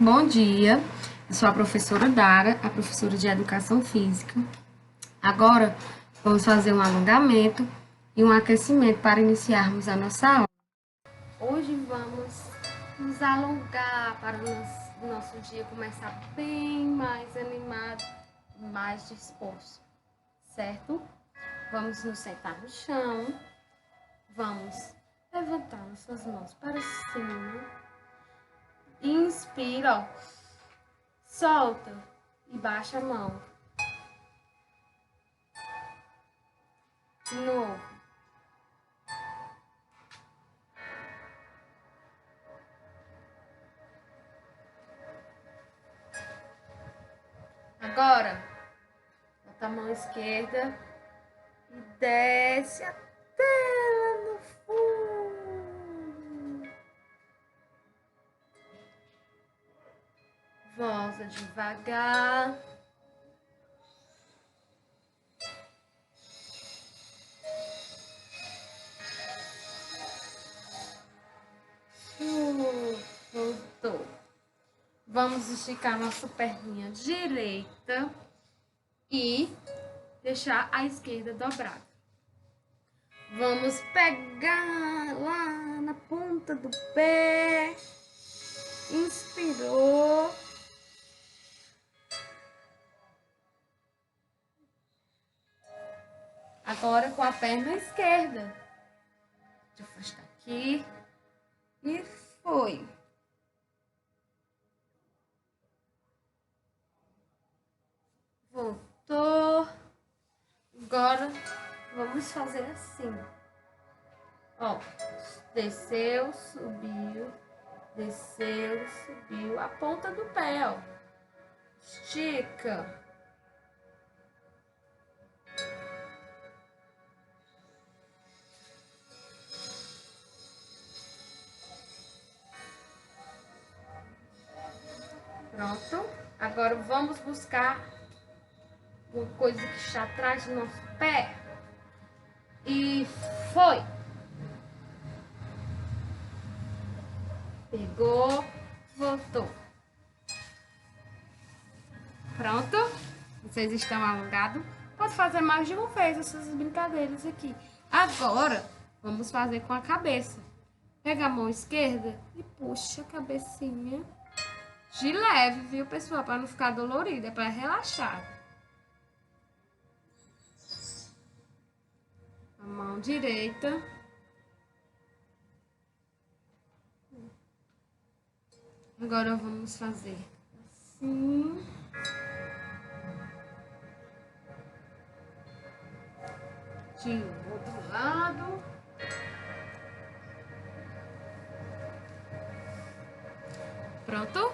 Bom dia, eu sou a professora Dara, a professora de Educação Física. Agora, vamos fazer um alongamento e um aquecimento para iniciarmos a nossa aula. Hoje vamos nos alongar para o nosso dia começar bem mais animado, mais disposto, certo? Vamos nos sentar no chão, vamos levantar nossas mãos para cima. Inspira, ó. Solta e baixa a mão. De novo. Agora, bota a mão esquerda e desce até lá no fundo. Volta devagar. Voltou. Vamos esticar nossa perninha direita e deixar a esquerda dobrada. Vamos pegar lá na ponta do pé. Inspirou. Agora com a perna esquerda. Deixa eu afastar aqui. E foi. Voltou. Agora vamos fazer assim. Ó, desceu, subiu, desceu, subiu. A ponta do pé, ó. Estica. Pronto. Agora vamos buscar uma coisa que está atrás do nosso pé. E foi. Pegou, voltou. Pronto? Vocês estão alongados? Pode fazer mais de uma vez essas brincadeiras aqui. Agora, vamos fazer com a cabeça. Pega a mão esquerda e puxa a cabecinha de leve, viu, pessoal? Para não ficar dolorido, é para relaxar. A mão direita. Agora vamos fazer assim. De outro lado. Pronto?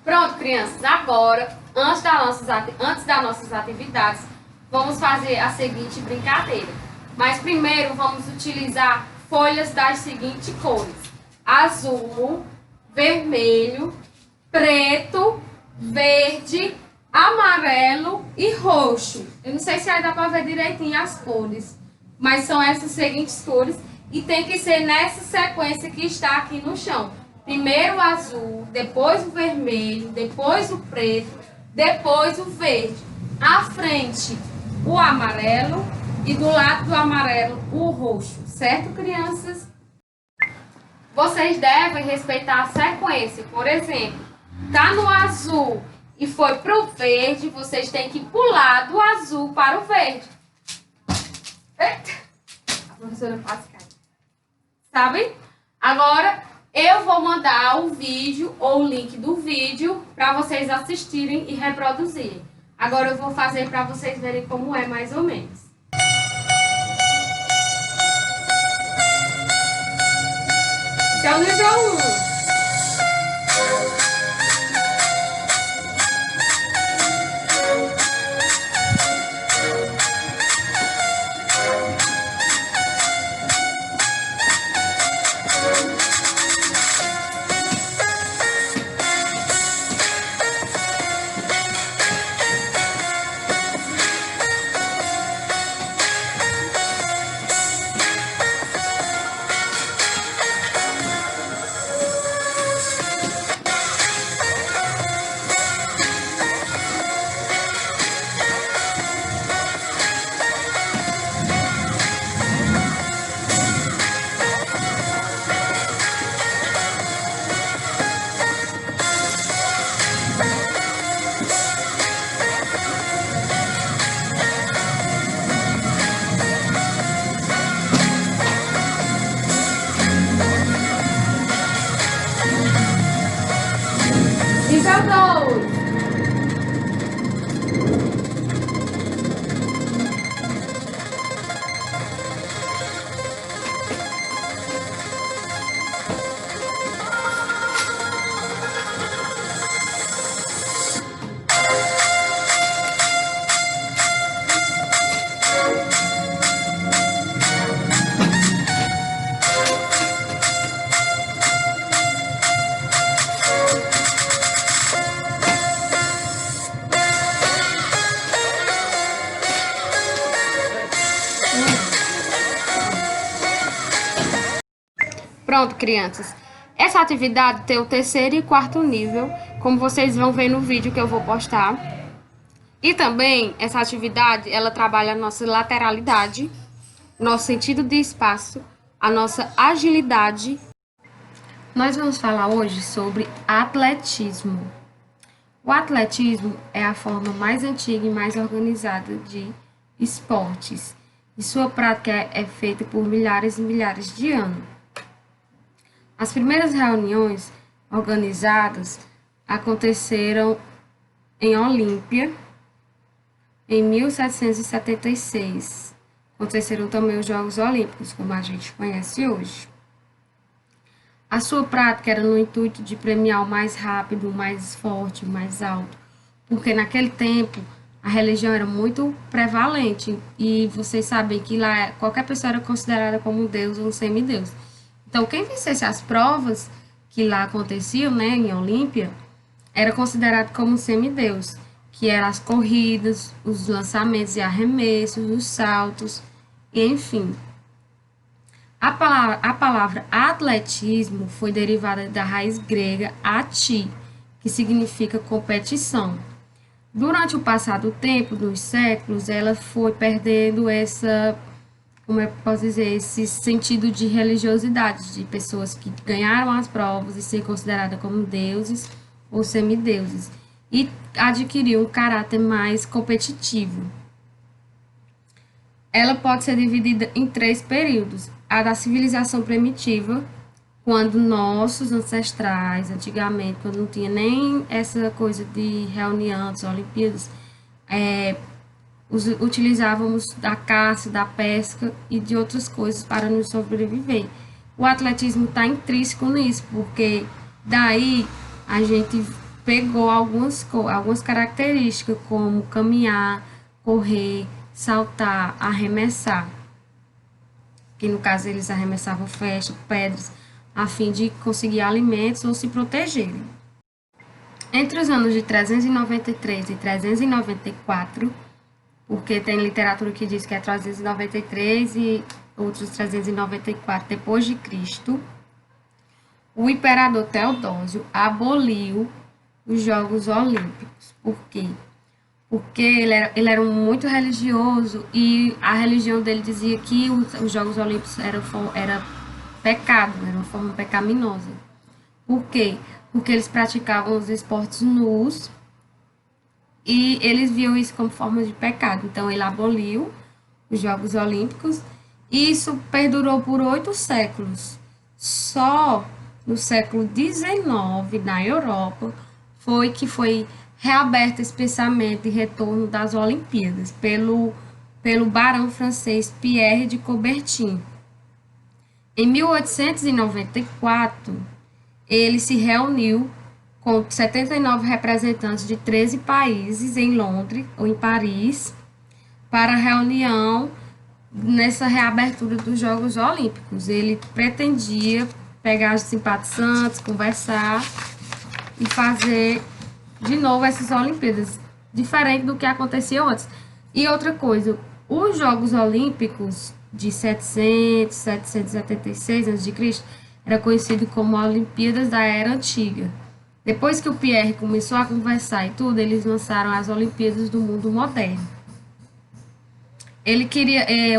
Pronto, crianças. Agora, antes das nossas atividades, vamos fazer a seguinte brincadeira. Mas primeiro vamos utilizar folhas das seguintes cores: azul, vermelho, preto, verde, amarelo e roxo. Eu não sei se aí dá para ver direitinho as cores, mas são essas seguintes cores e tem que ser nessa sequência que está aqui no chão. Primeiro o azul, depois o vermelho, depois o preto, depois o verde. À frente o amarelo e do lado do amarelo o roxo. Certo, crianças? Vocês devem respeitar a sequência. Por exemplo, tá no azul e foi pro verde, vocês têm que pular do azul para o verde. Eita! A professora quase cai. Sabe? Agora eu vou mandar o vídeo ou o link do vídeo para vocês assistirem e reproduzirem. Agora eu vou fazer para vocês verem como é mais ou menos. Esse é o nível 1. Nível 2. Pronto, crianças. Essa atividade tem o terceiro e quarto nível, como vocês vão ver no vídeo que eu vou postar. E também, essa atividade, ela trabalha a nossa lateralidade, nosso sentido de espaço, a nossa agilidade. Nós vamos falar hoje sobre atletismo. O atletismo é a forma mais antiga e mais organizada de esportes. E sua prática é feita por milhares e milhares de anos. As primeiras reuniões organizadas aconteceram em Olímpia, em 1776. Aconteceram também os Jogos Olímpicos, como a gente conhece hoje. A sua prática era no intuito de premiar o mais rápido, o mais forte, o mais alto, porque naquele tempo a religião era muito prevalente e vocês sabem que lá qualquer pessoa era considerada como um deus ou um semideus. Então, quem vencesse as provas que lá aconteciam, né, em Olímpia, era considerado como um semideus, que eram as corridas, os lançamentos e arremessos, os saltos, enfim. A palavra atletismo foi derivada da raiz grega ati, que significa competição. Durante o passar do tempo, dos séculos, ela foi perdendo como eu posso dizer, esse sentido de religiosidade, de pessoas que ganharam as provas e ser consideradas como deuses ou semideuses, e adquiriu um caráter mais competitivo. Ela pode ser dividida em 3 períodos. A da civilização primitiva, quando nossos ancestrais, antigamente, quando não tinha nem essa coisa de reunião, das Olimpíadas, utilizávamos da caça, da pesca e de outras coisas para nos sobreviver. O atletismo está intrínseco nisso, porque daí a gente pegou algumas características, como caminhar, correr, saltar, arremessar. Que no caso eles arremessavam flechas, pedras, a fim de conseguir alimentos ou se protegerem. Entre os anos de 393 e 394, porque tem literatura que diz que é 393 e outros 394 depois de Cristo, o imperador Teodósio aboliu os Jogos Olímpicos. Por quê? Porque ele era muito religioso e a religião dele dizia que os Jogos Olímpicos era pecado, era uma forma pecaminosa. Por quê? Porque eles praticavam os esportes nus e eles viam isso como forma de pecado. Então, ele aboliu os Jogos Olímpicos e isso perdurou por 8 séculos. Só no século XIX, na Europa, foi reaberto esse pensamento de retorno das Olimpíadas pelo barão francês Pierre de Coubertin. Em 1894, ele se reuniu com 79 representantes de 13 países em Londres ou em Paris para a reunião nessa reabertura dos Jogos Olímpicos. Ele pretendia pegar os simpatizantes, conversar e fazer de novo essas Olimpíadas, diferente do que acontecia antes. E outra coisa, os Jogos Olímpicos de 776 a.C. era conhecido como Olimpíadas da Era Antiga. Depois que o Pierre começou a conversar e tudo, eles lançaram as Olimpíadas do mundo moderno.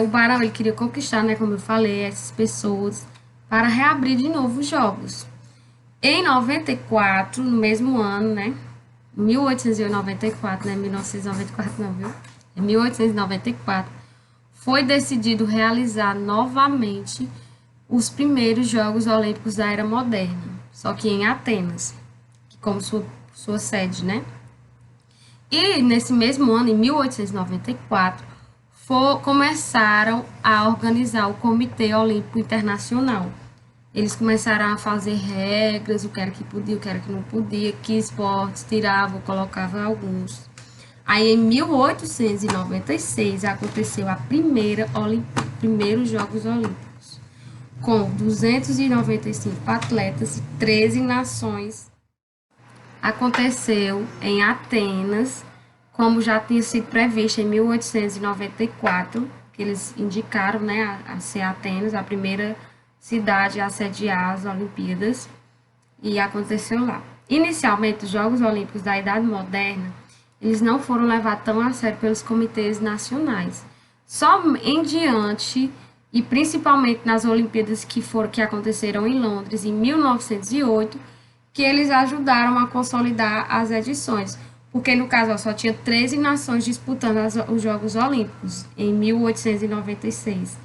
O barão ele queria conquistar, né, como eu falei, essas pessoas para reabrir de novo os jogos. Em 94, no mesmo ano, né, 1894, né, 1994 não, viu? Em 1894, foi decidido realizar novamente os primeiros Jogos Olímpicos da Era Moderna, só que em Atenas, que como sua sua sede, né? E nesse mesmo ano, em 1894, começaram a organizar o Comitê Olímpico Internacional. Eles começaram a fazer regras, o que era que podia, o que era que não podia, que esportes tiravam, colocavam alguns. Aí, em 1896, aconteceu a primeiros Jogos Olímpicos, com 295 atletas e 13 nações. Aconteceu em Atenas, como já tinha sido previsto em 1894, que eles indicaram, né, a ser Atenas, a primeira cidade a sediar as Olimpíadas, e aconteceu lá. Inicialmente, os Jogos Olímpicos da Idade Moderna, eles não foram levados tão a sério pelos comitês nacionais. Só em diante, e principalmente nas Olimpíadas que aconteceram em Londres em 1908, que eles ajudaram a consolidar as edições, porque no caso só tinha 13 nações disputando os Jogos Olímpicos em 1896.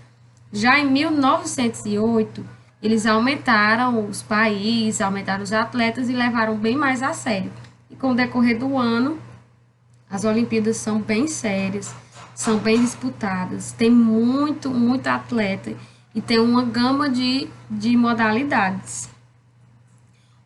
Já em 1908, eles aumentaram os países, aumentaram os atletas e levaram bem mais a sério. E com o decorrer do ano, as Olimpíadas são bem sérias, são bem disputadas, tem muito atleta e tem uma gama de modalidades.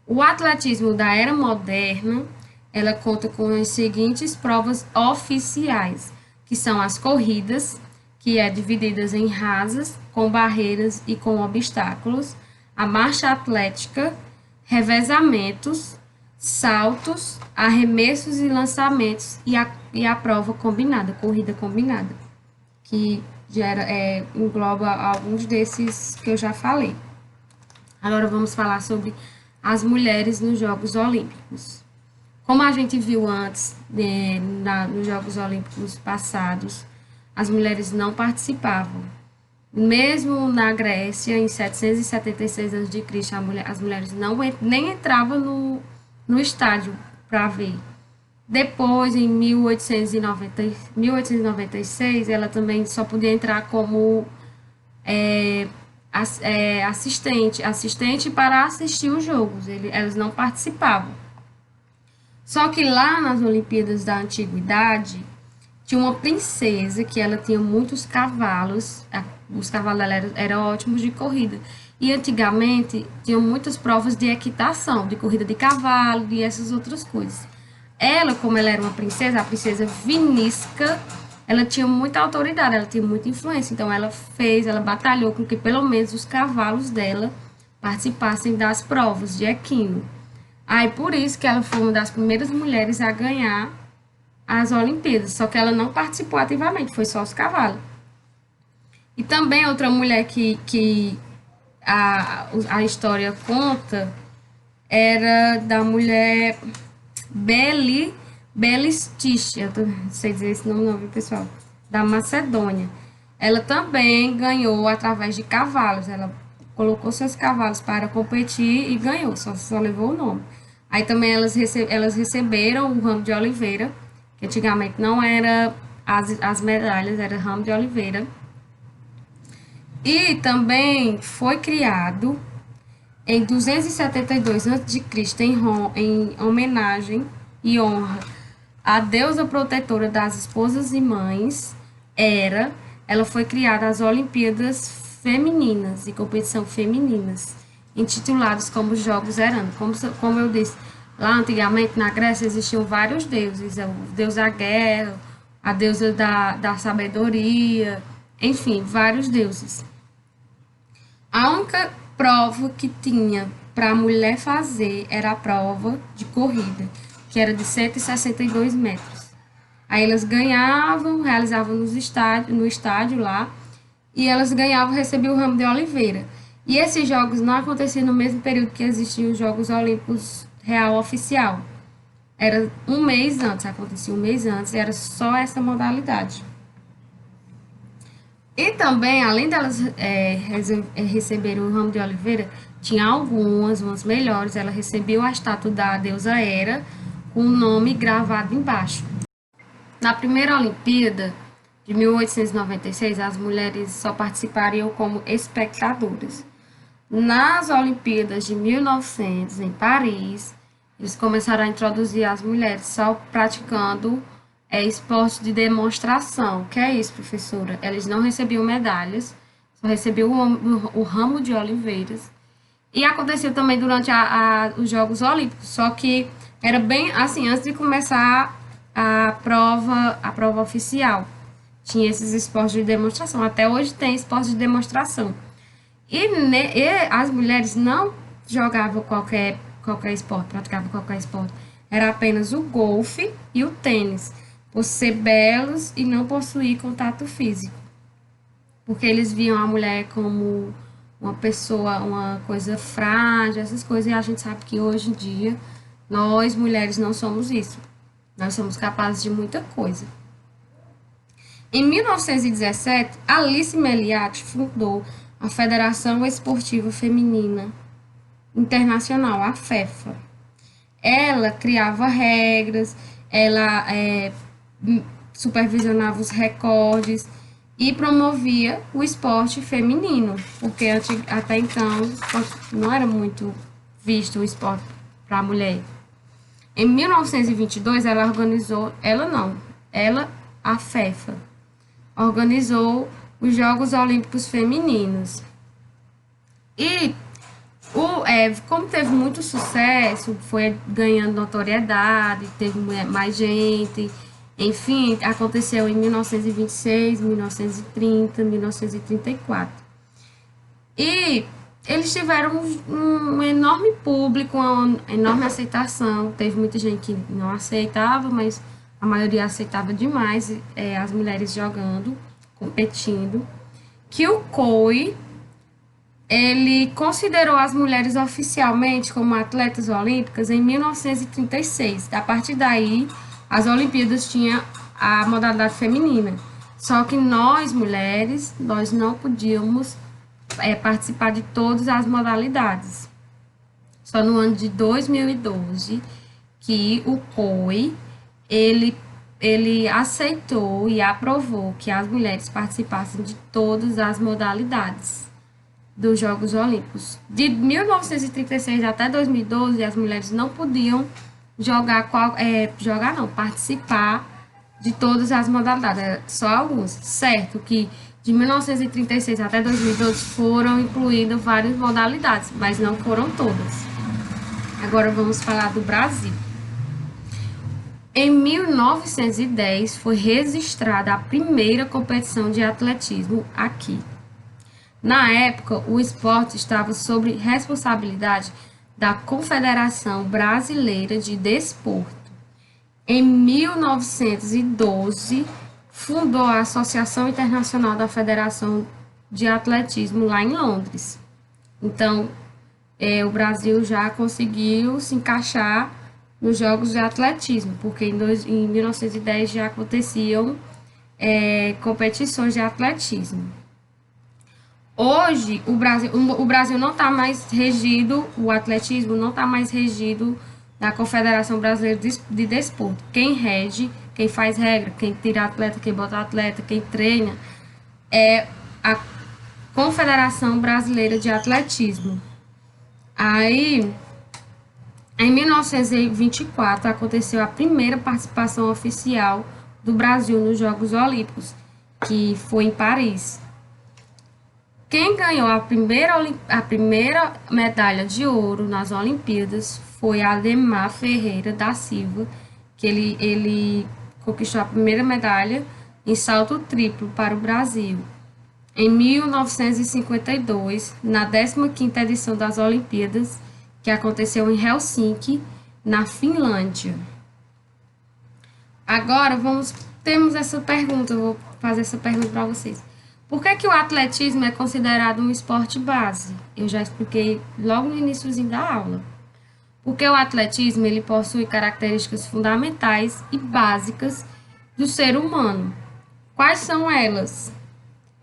O atletismo da era moderna, ela conta com as seguintes provas oficiais, que são as corridas, que é divididas em rasas, com barreiras e com obstáculos, a marcha atlética, revezamentos, saltos, arremessos e lançamentos e a prova combinada, corrida combinada, que engloba alguns desses que eu já falei. Agora vamos falar sobre as mulheres nos Jogos Olímpicos. Como a gente viu antes, nos Jogos Olímpicos passados, as mulheres não participavam. Mesmo na Grécia, em 776 a.C., as mulheres nem entravam no estádio para ver. Depois, em 1896, ela também só podia entrar como assistente para assistir os jogos. Elas não participavam. Só que lá nas Olimpíadas da Antiguidade, tinha uma princesa que ela tinha muitos cavalos, os cavalos dela eram ótimos de corrida. E antigamente tinham muitas provas de equitação, de corrida de cavalo e essas outras coisas. Ela, como ela era uma princesa, a princesa Vinícica, ela tinha muita autoridade, ela tinha muita influência. Então ela batalhou com que pelo menos os cavalos dela participassem das provas de equino. Aí por isso que ela foi uma das primeiras mulheres a ganhar as Olimpíadas, só que ela não participou ativamente, foi só os cavalos. E também outra mulher que a história conta era da mulher Belistícia, não sei dizer esse nome não, viu, pessoal? Da Macedônia. Ela também ganhou através de cavalos, ela colocou seus cavalos para competir e ganhou, só levou o nome. Aí também elas receberam o ramo de oliveira, que antigamente não era as medalhas, era ramo de oliveira. E também foi criado em 272 a.C., em homenagem e honra à deusa protetora das esposas e mães, Hera. Ela foi criada as Olimpíadas Femininas e competição femininas, intitulados como Jogos Heranos. Como eu disse, lá antigamente na Grécia existiam vários deuses, o deus da guerra, a deusa da sabedoria, enfim, vários deuses. A única prova que tinha para a mulher fazer era a prova de corrida, que era de 162 metros. Aí elas ganhavam, realizavam no estádio lá, e elas ganhavam, recebiam o ramo de oliveira. E esses jogos não aconteciam no mesmo período que existiam os Jogos Olímpicos real oficial. Era um mês antes, acontecia um mês antes, e era só essa modalidade. E também, além delas receberem o ramo de oliveira, tinha umas melhores. Ela recebeu a estátua da deusa Hera, com o nome gravado embaixo. Na primeira Olimpíada, de 1896, as mulheres só participariam como espectadoras. Nas Olimpíadas de 1900, em Paris, Eles começaram a introduzir as mulheres só praticando esporte de demonstração. O que é isso, professora? Eles não recebiam medalhas, só recebiam o ramo de oliveiras. E aconteceu também durante os Jogos Olímpicos, só que era bem assim, antes de começar a prova oficial. Tinha esses esportes de demonstração. Até hoje tem esporte de demonstração. E as mulheres não jogavam qualquer esporte, praticavam qualquer esporte. Era apenas o golfe e o tênis, por ser belos e não possuir contato físico. Porque eles viam a mulher como uma pessoa, uma coisa frágil, essas coisas. E a gente sabe que hoje em dia, nós mulheres não somos isso. Nós somos capazes de muita coisa. Em 1917, Alice Meliat fundou a Federação Esportiva Feminina Internacional, a FEFA. Ela criava regras, ela supervisionava os recordes e promovia o esporte feminino, porque até então não era muito visto o esporte para a mulher. Em 1922, a FEFA, organizou os Jogos Olímpicos Femininos. E como teve muito sucesso, foi ganhando notoriedade, teve mais gente, enfim, aconteceu em 1926, 1930, 1934. E eles tiveram um enorme público, uma enorme aceitação. Teve muita gente que não aceitava, mas a maioria aceitava demais as mulheres jogando, competindo. Que o COI, ele considerou as mulheres oficialmente como atletas olímpicas em 1936. A partir daí, as Olimpíadas tinham a modalidade feminina. Só que nós, mulheres, nós não podíamos participar de todas as modalidades. Só no ano de 2012 que o COI, ele aceitou e aprovou que as mulheres participassem de todas as modalidades dos Jogos Olímpicos. De 1936 até 2012, as mulheres não podiam participar de todas as modalidades, só algumas. Certo que de 1936 até 2012 foram incluídas várias modalidades, mas não foram todas. Agora vamos falar do Brasil. Em 1910 foi registrada a primeira competição de atletismo aqui. Na época, o esporte estava sob responsabilidade da Confederação Brasileira de Desporto. Em 1912, fundou a Associação Internacional da Federação de Atletismo lá em Londres. Então, o Brasil já conseguiu se encaixar nos Jogos de Atletismo, porque em 1910 já aconteciam competições de atletismo. Hoje, o Brasil não está mais regido, o atletismo não está mais regido na Confederação Brasileira de Desporto. Quem rege, quem faz regra, quem tira atleta, quem bota atleta, quem treina, é a Confederação Brasileira de Atletismo. Aí, em 1924, aconteceu a primeira participação oficial do Brasil nos Jogos Olímpicos, que foi em Paris. Quem ganhou a primeira medalha de ouro nas Olimpíadas foi Ademar Ferreira da Silva, que ele conquistou a primeira medalha em salto triplo para o Brasil. Em 1952, na 15ª edição das Olimpíadas, que aconteceu em Helsinki, na Finlândia. Agora temos essa pergunta, eu vou fazer essa pergunta para vocês. Por que o atletismo é considerado um esporte base? Eu já expliquei logo no iniciozinho da aula. Porque o atletismo ele possui características fundamentais e básicas do ser humano. Quais são elas?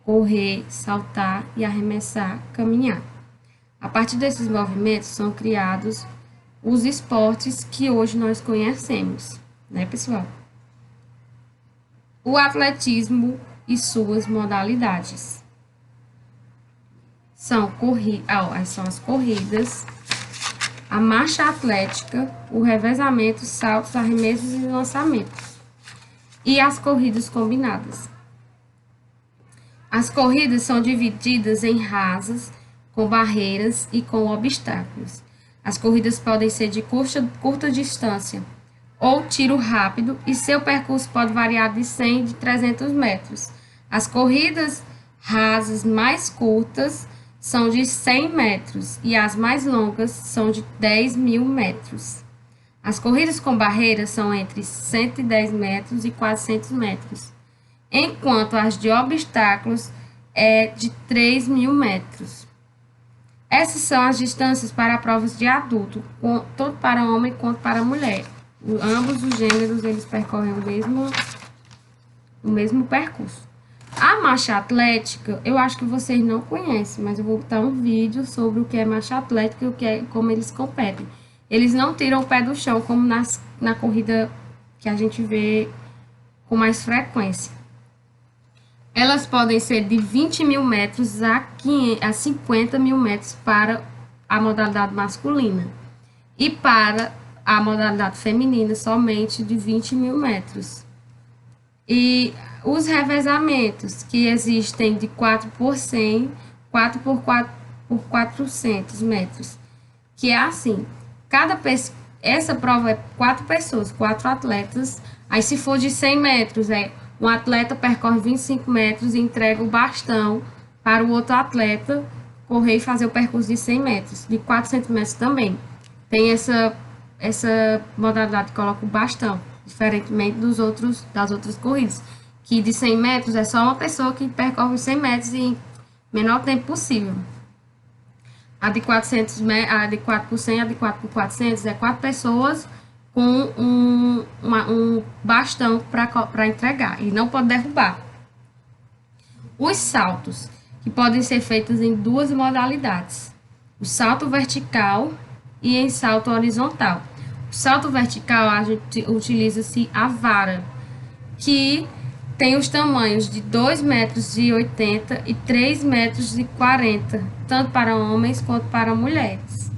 Correr, saltar e arremessar, caminhar. A partir desses movimentos são criados os esportes que hoje nós conhecemos, né, pessoal? O atletismo e suas modalidades são as corridas, a marcha atlética, o revezamento, saltos, arremessos e lançamentos. E as corridas combinadas. As corridas são divididas em rasas, com barreiras e com obstáculos. As corridas podem ser de curta distância ou tiro rápido e seu percurso pode variar de 100 a 300 metros. As corridas rasas mais curtas são de 100 metros e as mais longas são de 10.000 metros. As corridas com barreiras são entre 110 metros e 400 metros, enquanto as de obstáculos é de 3.000 metros. Essas são as distâncias para provas de adulto, tanto para homem quanto para mulher. Ambos os gêneros eles percorrem o mesmo percurso. A marcha atlética, eu acho que vocês não conhecem, mas eu vou botar um vídeo sobre o que é marcha atlética e o que é, como eles competem. Eles não tiram o pé do chão como na corrida que a gente vê com mais frequência. Elas podem ser de 20.000 metros a 50.000 metros para a modalidade masculina. E para a modalidade feminina, somente de 20.000 metros. E os revezamentos, que existem de 4 por 100, 4 por 400 metros. Que é assim, essa prova é 4 pessoas, 4 atletas. Aí se for de 100 metros, um atleta percorre 25 metros e entrega o bastão para o outro atleta correr e fazer o percurso de 100 metros. De 400 metros também. Tem essa modalidade que coloca o bastão, diferentemente das outras corridas. Que de 100 metros é só uma pessoa que percorre os 100 metros em menor tempo possível. A de 400 a de 4 por 100, a de 4 por 400 é 4 pessoas com um bastão para entregar e não pode derrubar. Os saltos, que podem ser feitos em 2 modalidades, o salto vertical e em salto horizontal. O salto vertical, a gente utiliza-se a vara, que tem os tamanhos de 2,80 metros e 3,40 metros, tanto para homens quanto para mulheres.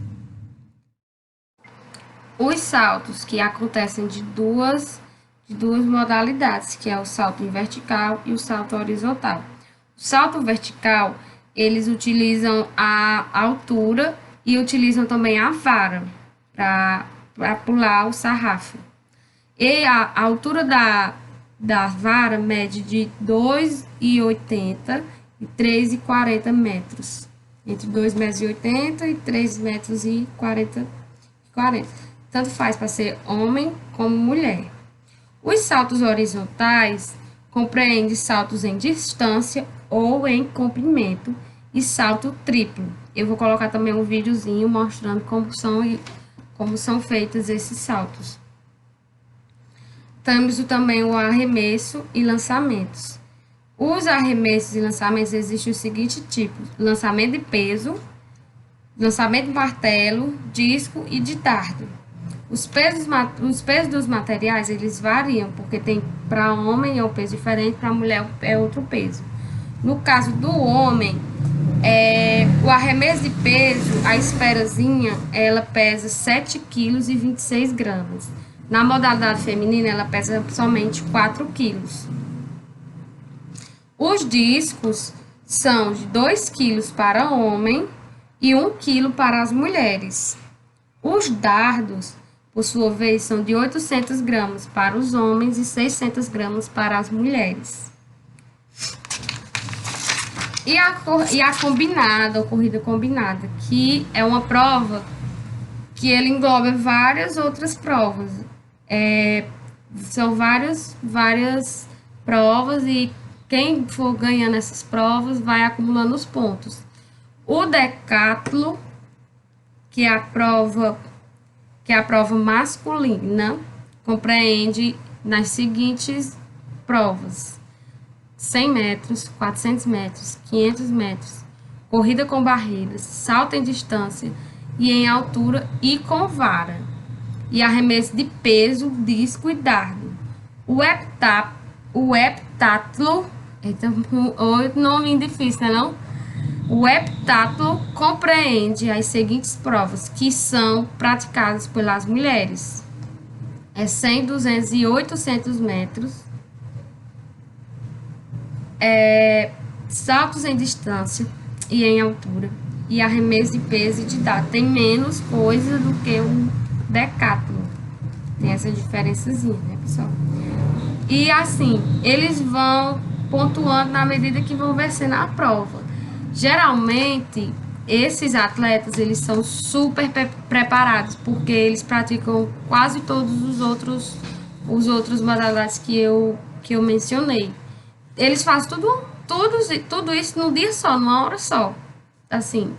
Os saltos que acontecem de duas modalidades, que é o salto vertical e o salto horizontal. O salto vertical, eles utilizam a altura e utilizam também a vara para pular o sarrafo. E a altura da vara mede de 2,80 e 3,40 metros. Entre 2,80 metros e 3,40 metros. Tanto faz para ser homem como mulher. Os saltos horizontais compreendem saltos em distância ou em comprimento e salto triplo. Eu vou colocar também um videozinho mostrando como são feitos esses saltos. Temos também o arremesso e lançamentos. Os arremessos e lançamentos existem os seguintes tipos: lançamento de peso, lançamento de martelo, disco e de dardo. Os pesos dos materiais, eles variam, porque tem para homem é um peso diferente, para mulher é outro peso. No caso do homem, o arremesso de peso, a esferazinha, ela pesa 7,26 kg. Na modalidade feminina, ela pesa somente 4 kg. Os discos são de 2 kg para homem e 1 kg para as mulheres. Os dardos, por sua vez, são de 800 gramas para os homens e 600 gramas para as mulheres. E a corrida combinada, que é uma prova que ele engloba várias outras provas. São várias provas e quem for ganhando essas provas vai acumulando os pontos. O decátlon, que é a prova masculina, compreende nas seguintes provas: 100 metros, 400 metros, 500 metros, corrida com barreiras, salto em distância e em altura e com vara, e arremesso de peso, disco e dardo. O heptátlon, outro nome difícil, né não? O heptatlo compreende as seguintes provas, que são praticadas pelas mulheres. 100, 200 e 800 metros. Saltos em distância e em altura. E arremesso de peso e de dado. Tem menos coisa do que o decátlon. Tem essa diferençazinha, né, pessoal? E assim, eles vão pontuando na medida que vão vencendo a prova. Geralmente, esses atletas, eles são super preparados, porque eles praticam quase todos os outros modalidades que eu mencionei. Eles fazem tudo isso num dia só, numa hora só. Assim,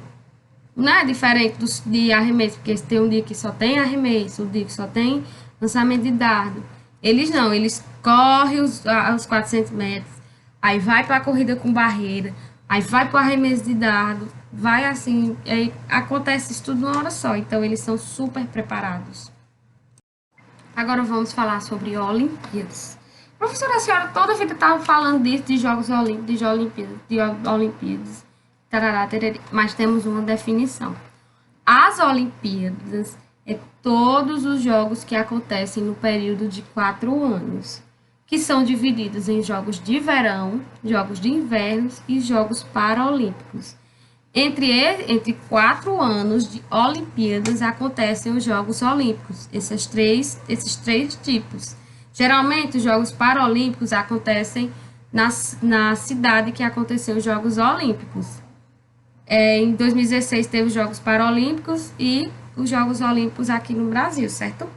não é diferente de arremesso, porque tem um dia que só tem arremesso, um dia que só tem lançamento de dardo. Eles não, eles correm os 400 metros, aí vai para a corrida com barreira, aí vai para o arremesso de dardo, vai assim, aí acontece isso tudo numa hora só. Então, eles são super preparados. Agora vamos falar sobre Olimpíadas. Professora, a senhora toda a vida estava falando disso, de Jogos Olímpicos, de Olimpíadas, tarará, tererê, mas temos uma definição. As Olimpíadas é todos os jogos que acontecem no período de 4 anos, que são divididos em jogos de verão, jogos de inverno e jogos paraolímpicos. Entre 4 anos de Olimpíadas acontecem os Jogos Olímpicos, esses três tipos. Geralmente, os Jogos Paralímpicos acontecem na cidade que aconteceu os Jogos Olímpicos. Em 2016 teve os Jogos Paralímpicos e os Jogos Olímpicos aqui no Brasil, certo?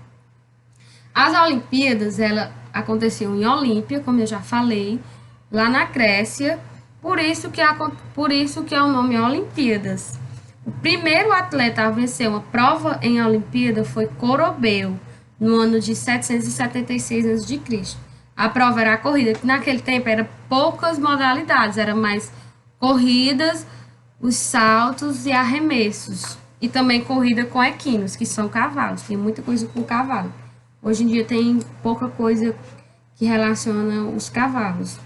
As Olimpíadas, ela aconteceu em Olímpia, como eu já falei, lá na Grécia, por isso que é o nome Olimpíadas. O primeiro atleta a vencer uma prova em Olimpíada foi Corobeu, no ano de 776 a.C. A prova era a corrida, que naquele tempo era poucas modalidades, era mais corridas, os saltos e arremessos. E também corrida com equinos, que são cavalos, tem muita coisa com cavalo. Hoje em dia tem pouca coisa que relaciona os cavalos.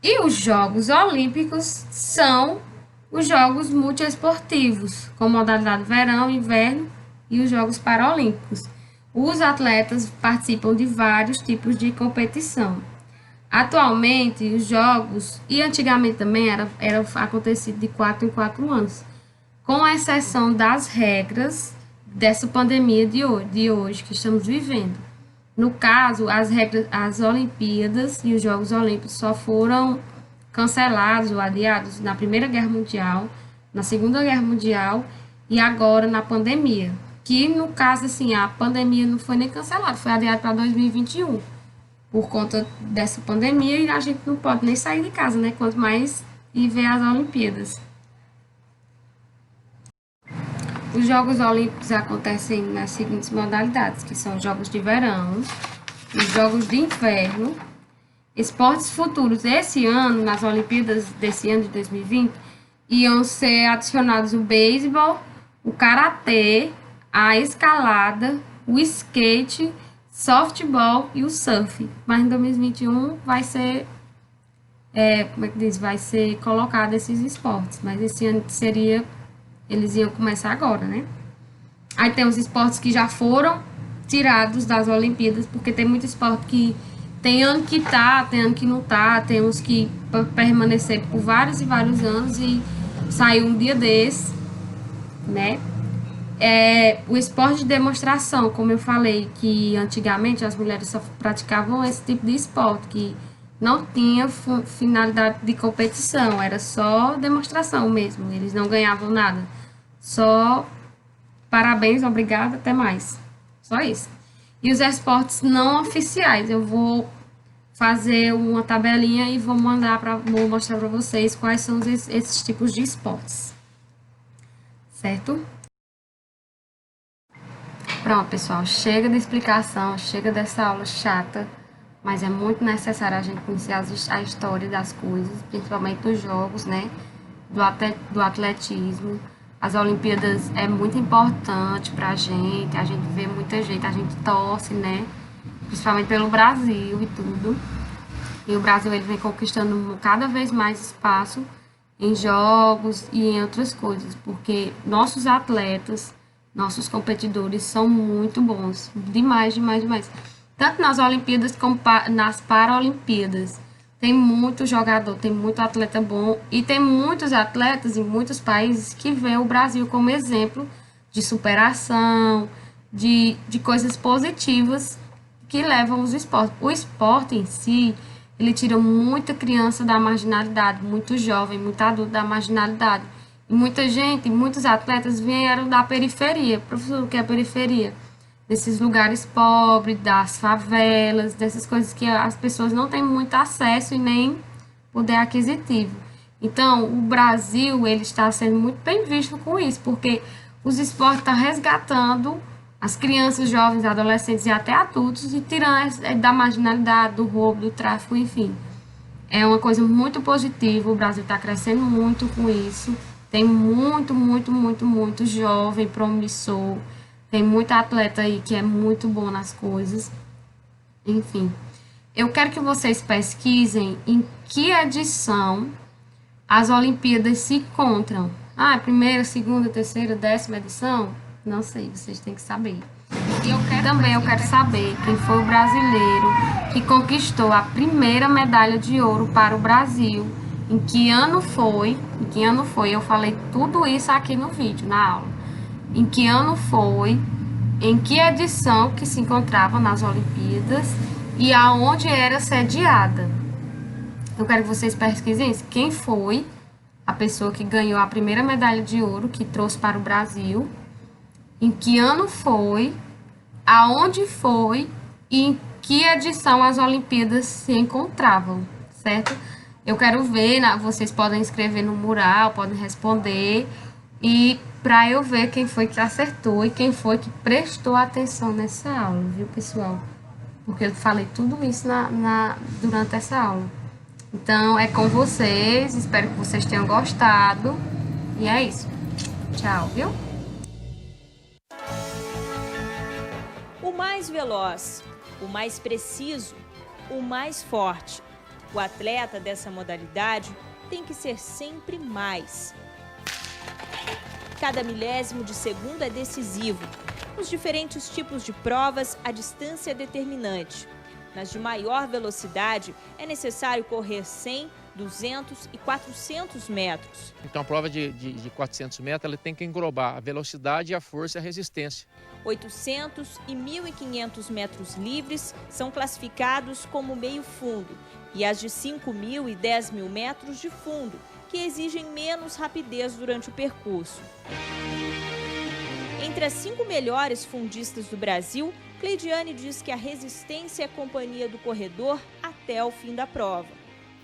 E os Jogos Olímpicos são os Jogos Multiesportivos, com modalidade verão, inverno e os Jogos Paralímpicos. Os atletas participam de vários tipos de competição. Atualmente, os jogos, e antigamente também era acontecido de 4 em 4 anos, com exceção das regras dessa pandemia de hoje que estamos vivendo. No caso, as Olimpíadas e os Jogos Olímpicos só foram cancelados ou adiados na Primeira Guerra Mundial, na Segunda Guerra Mundial e agora na pandemia. Que, no caso, assim, a pandemia não foi nem cancelada, foi adiada para 2021. Por conta dessa pandemia, e a gente não pode nem sair de casa, né? Quanto mais ir ver as Olimpíadas. Os Jogos Olímpicos acontecem nas seguintes modalidades, que são os Jogos de Verão, os Jogos de Inverno, esportes futuros. Esse ano, nas Olimpíadas desse ano de 2020, iam ser adicionados o beisebol, o karatê, a escalada, o skate, softball e o surf. Mas em 2021 vai ser, vai ser colocado esses esportes. Mas esse ano eles iam começar agora, né? Aí tem os esportes que já foram tirados das Olimpíadas, porque tem muito esporte que tem ano que tá, tem ano que não tá, tem uns que permanecer por vários e vários anos e saiu um dia desse, né? O esporte de demonstração, como eu falei, que antigamente as mulheres só praticavam esse tipo de esporte, que não tinha finalidade de competição, era só demonstração mesmo, eles não ganhavam nada. Só parabéns, obrigada, até mais. Só isso. E os esportes não oficiais, eu vou fazer uma tabelinha e vou mostrar para vocês quais são esses tipos de esportes. Certo? Pronto, pessoal, chega de explicação, chega dessa aula chata, mas é muito necessário a gente conhecer a história das coisas, principalmente dos jogos, né, do atletismo. As Olimpíadas é muito importante pra gente, a gente vê muita gente, a gente torce, né, principalmente pelo Brasil e tudo. E o Brasil, ele vem conquistando cada vez mais espaço em jogos e em outras coisas, porque nossos atletas, nossos competidores são muito bons, demais, demais, demais. Tanto nas Olimpíadas como nas Paralimpíadas. Tem muito jogador, tem muito atleta bom e tem muitos atletas em muitos países que veem o Brasil como exemplo de superação, de coisas positivas que levam os esportes. O esporte em si, ele tira muita criança da marginalidade, muito jovem, muito adulto da marginalidade. E muita gente, muitos atletas vieram da periferia. Professor, o que é periferia? Desses lugares pobres, das favelas, dessas coisas que as pessoas não têm muito acesso e nem poder aquisitivo. Então, o Brasil, ele está sendo muito bem visto com isso, porque os esportes estão resgatando as crianças, jovens, adolescentes e até adultos e tirando da marginalidade, do roubo, do tráfico, enfim. É uma coisa muito positiva, o Brasil está crescendo muito com isso. Tem muito, muito, muito, muito jovem promissor. Tem muito atleta aí que é muito bom nas coisas. Enfim, eu quero que vocês pesquisem em que edição as Olimpíadas se encontram. Ah, primeira, segunda, terceira, 10ª edição? Não sei, vocês têm que saber. E eu quero saber quem foi o brasileiro que conquistou a primeira medalha de ouro para o Brasil. Em que ano foi? Eu falei tudo isso aqui no vídeo, na aula. Em que ano foi, em que edição que se encontrava nas Olimpíadas e aonde era sediada. Eu quero que vocês pesquisem quem foi a pessoa que ganhou a primeira medalha de ouro, que trouxe para o Brasil, em que ano foi, aonde foi e em que edição as Olimpíadas se encontravam, certo? Eu quero ver, vocês podem escrever no mural, podem responder, e para eu ver quem foi que acertou e quem foi que prestou atenção nessa aula, viu, pessoal? Porque eu falei tudo isso durante essa aula. Então, é com vocês, espero que vocês tenham gostado, e é isso. Tchau, viu? O mais veloz, o mais preciso, o mais forte. O atleta dessa modalidade tem que ser sempre mais. Cada milésimo de segundo é decisivo. Nos diferentes tipos de provas, a distância é determinante. Nas de maior velocidade, é necessário correr 100, 200 e 400 metros. Então, a prova de 400 metros ela tem que englobar a velocidade, a força e a resistência. 800 e 1.500 metros livres são classificados como meio fundo e as de 5.000 e 10.000 metros de fundo, que exigem menos rapidez durante o percurso. Entre as 5 melhores fundistas do Brasil, Cleidiane diz que a resistência é a companhia do corredor até o fim da prova.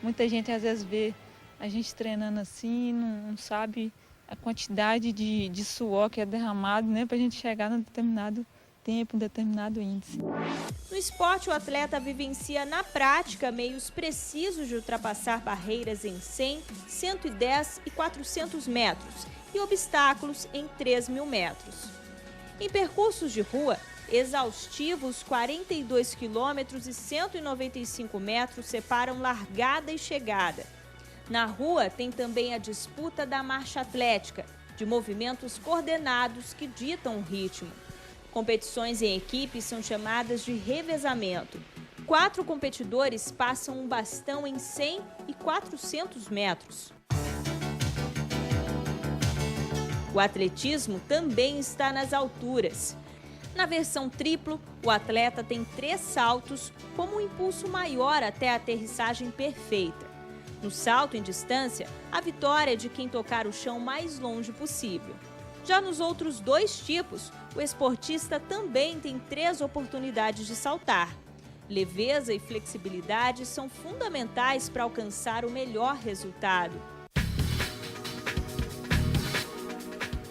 Muita gente às vezes vê a gente treinando assim, não sabe a quantidade de suor que é derramado, né, para a gente chegar num determinado tempo, um determinado índice. No esporte, o atleta vivencia na prática meios precisos de ultrapassar barreiras em 100, 110 e 400 metros e obstáculos em 3.000 metros. Em percursos de rua, exaustivos 42 quilômetros e 195 metros separam largada e chegada. Na rua, tem também a disputa da marcha atlética, de movimentos coordenados que ditam o ritmo. Competições em equipe são chamadas de revezamento. 4 competidores passam um bastão em 100 e 400 metros. O atletismo também está nas alturas. Na versão triplo, o atleta tem 3 saltos como um impulso maior até a aterrissagem perfeita. No salto em distância, a vitória é de quem tocar o chão mais longe possível. Já nos outros 2 tipos, o esportista também tem 3 oportunidades de saltar. Leveza e flexibilidade são fundamentais para alcançar o melhor resultado.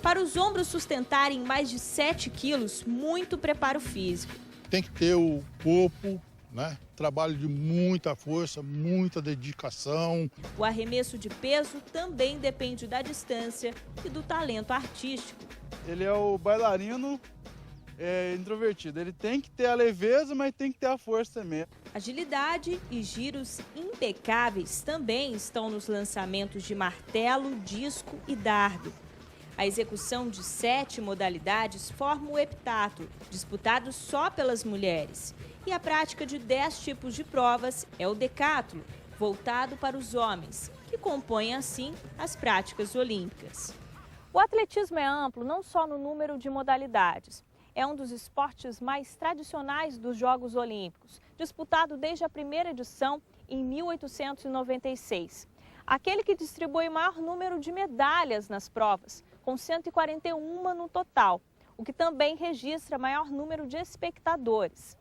Para os ombros sustentarem mais de 7 quilos, muito preparo físico. Tem que ter o corpo, né? Trabalho de muita força, muita dedicação. O arremesso de peso também depende da distância e do talento artístico. Ele é o bailarino introvertido. Ele tem que ter a leveza, mas tem que ter a força também. Agilidade e giros impecáveis também estão nos lançamentos de martelo, disco e dardo. A execução de 7 modalidades forma o heptatlo, disputado só pelas mulheres. E a prática de 10 tipos de provas é o decatlo, voltado para os homens, que compõem assim as práticas olímpicas. O atletismo é amplo não só no número de modalidades. É um dos esportes mais tradicionais dos Jogos Olímpicos, disputado desde a primeira edição em 1896. Aquele que distribui maior número de medalhas nas provas, com 141 no total, o que também registra maior número de espectadores.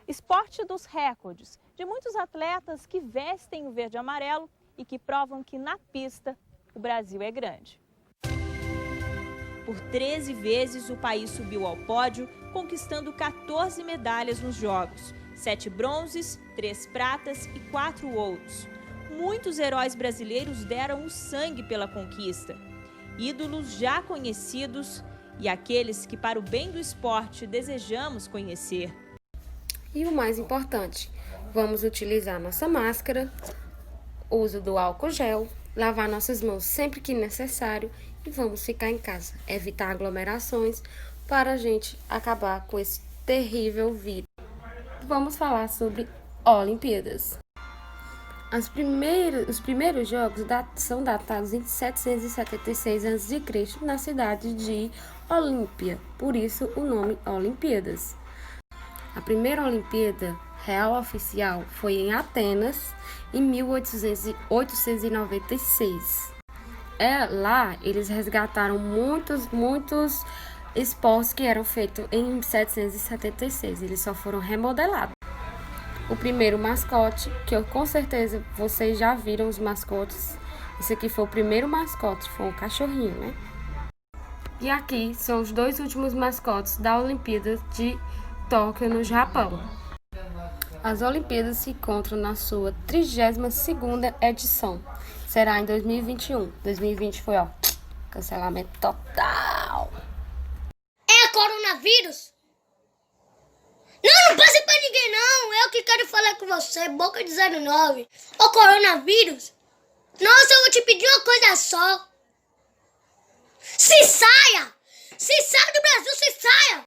Esporte dos recordes, de muitos atletas que vestem o verde e amarelo e que provam que na pista o Brasil é grande. Por 13 vezes o país subiu ao pódio, conquistando 14 medalhas nos Jogos, 7 bronzes, 3 pratas e 4 ouros. Muitos heróis brasileiros deram o sangue pela conquista. Ídolos já conhecidos e aqueles que, para o bem do esporte, desejamos conhecer. E o mais importante, vamos utilizar nossa máscara, uso do álcool gel, lavar nossas mãos sempre que necessário e vamos ficar em casa, evitar aglomerações para a gente acabar com esse terrível vírus. Vamos falar sobre Olimpíadas. Os primeiros jogos são datados em 776 a.C. na cidade de Olímpia, por isso o nome Olimpíadas. A primeira Olimpíada real oficial foi em Atenas, em 1896. Lá eles resgataram muitos esportes que eram feitos em 776. Eles só foram remodelados. O primeiro mascote, que com certeza vocês já viram os mascotes. Esse aqui foi o primeiro mascote, foi um cachorrinho, né? E aqui são os 2 últimos mascotes da Olimpíada de Tóquio, no Japão. As Olimpíadas se encontram na sua 32ª edição. Será em 2021. 2020 foi, cancelamento total. É coronavírus? Não passe pra ninguém não. Eu que quero falar com você, boca de 09. Ô coronavírus. Nossa, eu vou te pedir uma coisa só. Se saia! Se saia do Brasil, se saia!